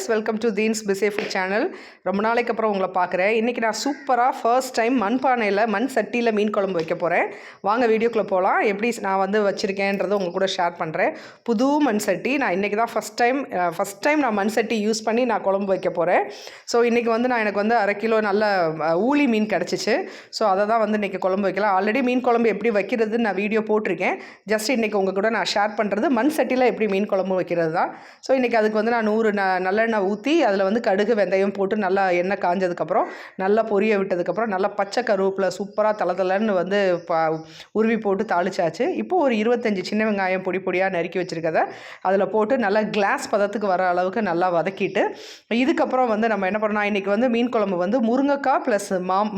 Viewers, welcome to Theen's busy food channel. ரொம்ப நாளைக்கு அப்புறம் உங்களை பார்க்குறேன். இன்றைக்கி நான் சூப்பராக ஃபர்ஸ்ட் டைம் மண் சட்டியில் மீன் குழம்பு வைக்க போகிறேன். வாங்க வீடியோக்குள்ளே போகலாம். எப்படி நான் வந்து வச்சுருக்கேன்றதை உங்கள் கூட ஷேர் பண்ணுறேன். புது மண் சட்டி நான் இன்றைக்கி தான் ஃபஸ்ட் டைம் நான் மண் சட்டி யூஸ் பண்ணி நான் குழம்பு வைக்க போகிறேன். ஸோ இன்றைக்கி வந்து எனக்கு வந்து 1/2 கிலோ நல்ல ஊளி மீன் கிடச்சிச்சு. ஸோ அதை தான் வந்து இன்றைக்கி குழம்பு வைக்கலாம். ஆல்ரெடி மீன் குழம்பு எப்படி வைக்கிறதுன்னு நான் வீடியோ போட்டிருக்கேன். ஜஸ்ட் இன்றைக்கி உங்கள் கூட நான் ஷேர் பண்ணுறது மண் சட்டியில் எப்படி மீன் குழம்பு வைக்கிறது தான். ஸோ இன்றைக்கி அதுக்கு வந்து நான் 100 நல்லெண்ணெய் ஊற்றி அதில் வந்து கடுகு வெந்தயம் போட்டு நல்லா எண்ணெய் காஞ்சதுக்கப்புறம் நல்லா பொரிய விட்டதுக்கப்புறம் நல்லா பச்சை கருவேப்பிலை சூப்பராக தளன்னு வந்து உருவி போட்டு தாளிச்சாச்சு. இப்போது ஒரு 25 சின்ன வெங்காயம் பொடி பொடியாக நறுக்கி வச்சுருக்கதை அதில் போட்டு நல்லா கிளாஸ் பதத்துக்கு வர அளவுக்கு நல்லா வதக்கிட்டு இதுக்கப்புறம் வந்து நம்ம என்ன பண்ணோம், இன்றைக்கி வந்து மீன் குழம்பு வந்து முருங்கைக்காய் ப்ளஸ்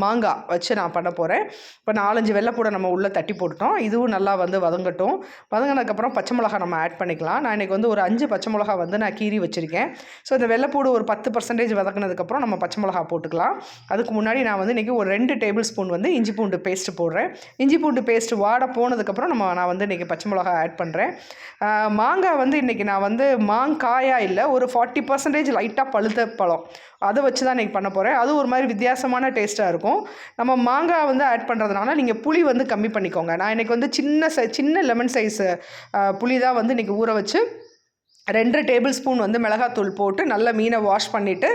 மாங்காய் வச்சு நான் பண்ண போகிறேன். இப்போ 4-5 வெள்ளைப்பூடை நம்ம உள்ளே தட்டி போட்டுட்டோம். இதுவும் நல்லா வந்து வதங்கட்டும். வதங்கினதுக்கப்புறம் பச்சை மிளகா நம்ம ஆட் பண்ணிக்கலாம். நான் இன்றைக்கி வந்து ஒரு 5 பச்சை மிளகா வந்து நான் கீறி வச்சுருக்கேன். ஸோ இந்த வெள்ளைப்பூடு ஒரு 10% வதக்கினதுக்கப்புறம் நம்ம பச்சை மிளகா போட்டுக்கலாம். அதுக்கு முன்னாடி நான் வந்து இன்றைக்கி ஒரு 2 டேபிள் ஸ்பூன் வந்து இஞ்சி பூண்டு பேஸ்ட்டு போடுறேன். இஞ்சி பூண்டு பேஸ்ட்டு வாட போனதுக்கப்புறம் நான் வந்து இன்றைக்கி பச்சை மிளகா ஆட் பண்ணுறேன். மாங்காய் வந்து இன்றைக்கி நான் வந்து மாங்காயாக இல்லை, ஒரு 40% லைட்டாக பழுத்த பழம் அதை வச்சு தான் இன்றைக்கி பண்ண போகிறேன். அது ஒரு மாதிரி வித்தியாசமான டேஸ்ட்டாக இருக்கும். நம்ம மாங்காய் வந்து ஆட் பண்ணுறதுனால நீங்கள் புளி வந்து கம்மி பண்ணிக்கோங்க. நான் இன்றைக்கி வந்து சின்ன லெமன் சைஸ் புளி தான் வந்து இன்றைக்கி ஊற வச்சு 2 டேபிள் ஸ்பூன் வந்து மிளகாத்தூள் போட்டு நல்லா மீனை வாஷ் பண்ணிவிட்டு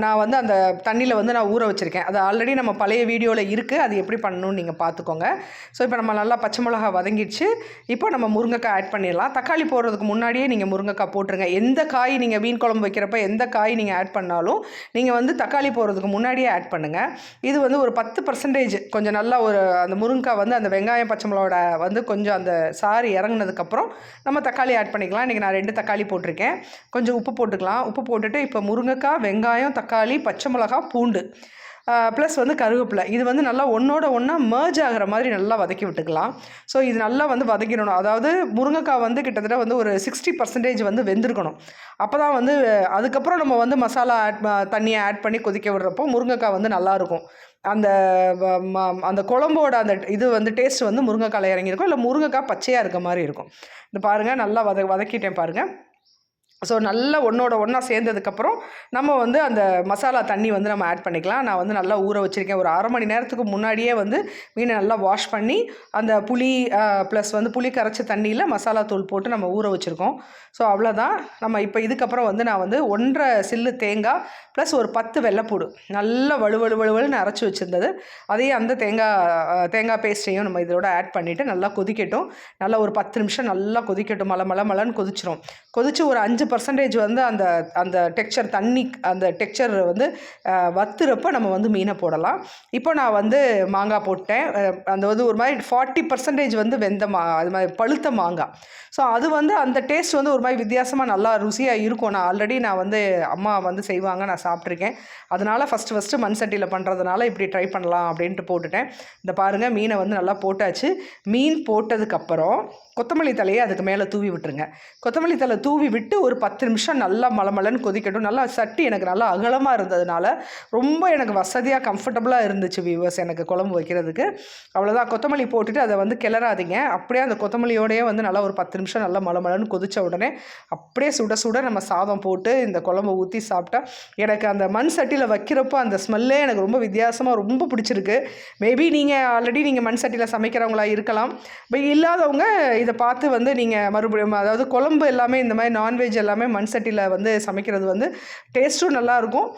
நான் வந்து அந்த தண்ணியில் வந்து நான் ஊற வச்சுருக்கேன். அது ஆல்ரெடி நம்ம பழைய வீடியோவில் இருக்குது, அது எப்படி பண்ணணும்னு நீங்கள் பார்த்துக்கோங்க. ஸோ இப்போ நம்ம நல்லா பச்சை மிளகா வதங்கிடுச்சு. இப்போ நம்ம முருங்கைக்காய் ஆட் பண்ணிடலாம். தக்காளி போடுறதுக்கு முன்னாடியே நீங்கள் முருங்கைக்காய் போட்டுருங்க. எந்த காய் நீங்கள் மீன் குழம்பு வைக்கிறப்ப எந்த காய் நீங்கள் ஆட் பண்ணாலும் நீங்கள் வந்து தக்காளி போடுறதுக்கு முன்னாடியே ஆட் பண்ணுங்கள். இது வந்து ஒரு 10% கொஞ்சம் நல்லா ஒரு அந்த முருங்கைக்காய் வந்து அந்த வெங்காயம் பச்சை மிளகோட வந்து கொஞ்சம் அந்த சாறு இறங்கினதுக்கப்புறம் நம்ம தக்காளி ஆட் பண்ணிக்கலாம். இன்றைக்கி நான் 2 தக்காளி போட்டிருக்கேன். கொஞ்சம் உப்பு போட்டுக்கலாம். உப்பு போட்டுட்டு இப்போ முருங்கைக்காய், வெங்காயம், தக்காளி, பச்சை மிளகா, பூண்டு ப்ளஸ் வந்து கருவேப்பிலை இது வந்து நல்லா ஒன்றோட ஒன்றா மர்ஜ் ஆகிற மாதிரி நல்லா வதக்கி விட்டுக்கலாம். ஸோ இது நல்லா வந்து வதக்கிடணும். அதாவது முருங்கைக்காய் வந்து கிட்டத்தட்ட வந்து ஒரு 60% வந்து வெந்திருக்கணும். அப்போ தான் வந்து அதுக்கப்புறம் நம்ம வந்து மசாலா தண்ணியை ஆட் பண்ணி கொதிக்க விடுறப்போ முருங்கைக்காய் வந்து நல்லாயிருக்கும். அந்த குழம்போட அந்த இது வந்து டேஸ்ட் வந்து முருங்கைக்காயில் இறங்கியிருக்கும். இல்லை முருங்கைக்காய் பச்சையாக இருக்க மாதிரி இருக்கும். இந்த பாருங்கள் நல்லா வதக்கிட்டேன் பாருங்கள். ஸோ நல்லா ஒன்றோட ஒன்றா சேர்ந்ததுக்கப்புறம் நம்ம வந்து அந்த மசாலா தண்ணி வந்து நம்ம ஆட் பண்ணிக்கலாம். நான் வந்து நல்லா ஊற வச்சுருக்கேன். ஒரு 1/2 மணி நேரத்துக்கு முன்னாடியே வந்து மீனை நல்லா வாஷ் பண்ணி அந்த புளி ப்ளஸ் வந்து புளி கரைச்ச தண்ணியில் மசாலா தூள் போட்டு நம்ம ஊற வச்சுருக்கோம். ஸோ அவ்வளோதான். நம்ம இப்போ இதுக்கப்புறம் வந்து நான் வந்து 1.5 சில்லு தேங்காய் ப்ளஸ் ஒரு 10 வெள்ளைப்பூடு நல்லா வலுவலுன்னு அரைச்சி வச்சுருந்தது அதையும் அந்த தேங்காய் பேஸ்ட்டையும் நம்ம இதோட ஆட் பண்ணிவிட்டு நல்லா கொதிக்கட்டும். நல்லா ஒரு 10 நிமிஷம் நல்லா கொதிக்கட்டும். மலன்னு கொதிச்சிரும். கொதித்து ஒரு 5% வந்து அந்த டெக்ஸ்சர் தண்ணி அந்த டெக்ஸ்சர் வந்து வத்துறப்போ நம்ம வந்து மீனை போடலாம். இப்போ நான் வந்து மாங்காய் போட்டேன். அந்த வந்து ஒரு மாதிரி 40% வந்து அது மாதிரி பழுத்த மாங்காய். ஸோ அது வந்து அந்த டேஸ்ட் வந்து ஒரு மாதிரி வித்தியாசமாக நல்லா ருசியாக இருக்கும். நான் வந்து அம்மா வந்து செய்வாங்க, நான் சாப்பிட்ருக்கேன். அதனால் ஃபஸ்ட்டு மண் சட்டியில் பண்ணுறதுனால இப்படி ட்ரை பண்ணலாம் அப்படின்ட்டு போட்டுட்டேன். இந்த பாருங்கள் மீனை வந்து நல்லா போட்டாச்சு. மீன் போட்டதுக்கப்புறம் கொத்தமல்லி தலையை அதுக்கு மேலே தூவி விட்டுருங்க. கொத்தமல்லி தலை தூவி விட்டு ஒரு 10 நிமிஷம் நல்லா மலன்னு கொதிக்கட்டும். நல்லா சட்டி எனக்கு நல்லா அகலமாக இருந்ததுனால ரொம்ப எனக்கு வசதியாக கம்ஃபர்டபுளாக இருந்துச்சு வியூவர்ஸ் எனக்கு குழம்பு வைக்கிறதுக்கு. அவ்வளோதான். கொத்தமல்லி போட்டுட்டு அதை வந்து கிளறாதீங்க. அப்படியே அந்த கொத்தமல்லியோடையே வந்து நல்லா ஒரு 10 நிமிஷம் நல்லா மலன்னு கொதித்த உடனே அப்படியே சுட நம்ம சாதம் போட்டு இந்த குழம்பு ஊற்றி சாப்பிட்டா எனக்கு அந்த மண் சட்டியில் வைக்கிறப்போ அந்த ஸ்மெல்லே எனக்கு ரொம்ப வித்தியாசமாக ரொம்ப பிடிச்சிருக்கு. மேபி நீங்கள் ஆல்ரெடி மண் சட்டியில் சமைக்கிறவங்களா இருக்கலாம். பட் இல்லாதவங்க இதை பார்த்து வந்து நீங்கள் மறுபடியும் அதாவது குழம்பு எல்லாமே இந்த மாதிரி நான்வெஜ் எல்லாமே மண் சட்டியில் வந்து சமைக்கிறது வந்து டேஸ்ட்டும் நல்லாயிருக்கும்,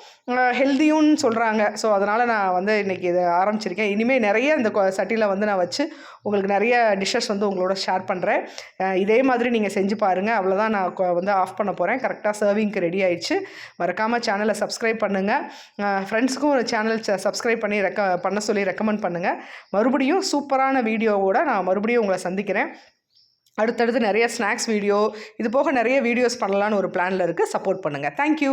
ஹெல்த்தியும் சொல்கிறாங்க. ஸோ அதனால் நான் வந்து இன்றைக்கி இதை ஆரம்பிச்சிருக்கேன். இனிமேல் நிறைய இந்த சட்டியில் வந்து நான் வச்சு உங்களுக்கு நிறைய டிஷ்ஷஸ் வந்து உங்களோட ஷேர் பண்ணுறேன். இதே மாதிரி நீங்கள் செஞ்சு பாருங்கள். அவ்வளோதான். நான் வந்து ஆஃப் பண்ண போகிறேன். கரெக்டாக சர்விங்க்கு ரெடி ஆயிடுச்சு. மறக்காமல் சேனலை சப்ஸ்கிரைப் பண்ணுங்கள். ஃப்ரெண்ட்ஸுக்கும் ஒரு சேனல் சப்ஸ்கிரைப் பண்ணி பண்ண சொல்லி ரெக்கமெண்ட் பண்ணுங்கள். மறுபடியும் சூப்பரான வீடியோவோட நான் மறுபடியும் உங்களை சந்திக்கிறேன். அடுத்தடுத்து நிறைய ஸ்நாக்ஸ் வீடியோ இது போக நிறைய வீடியோஸ் பண்ணலான்னு ஒரு பிளானில் இருக்குது. சப்போர்ட் பண்ணுங்கள். தேங்க்யூ.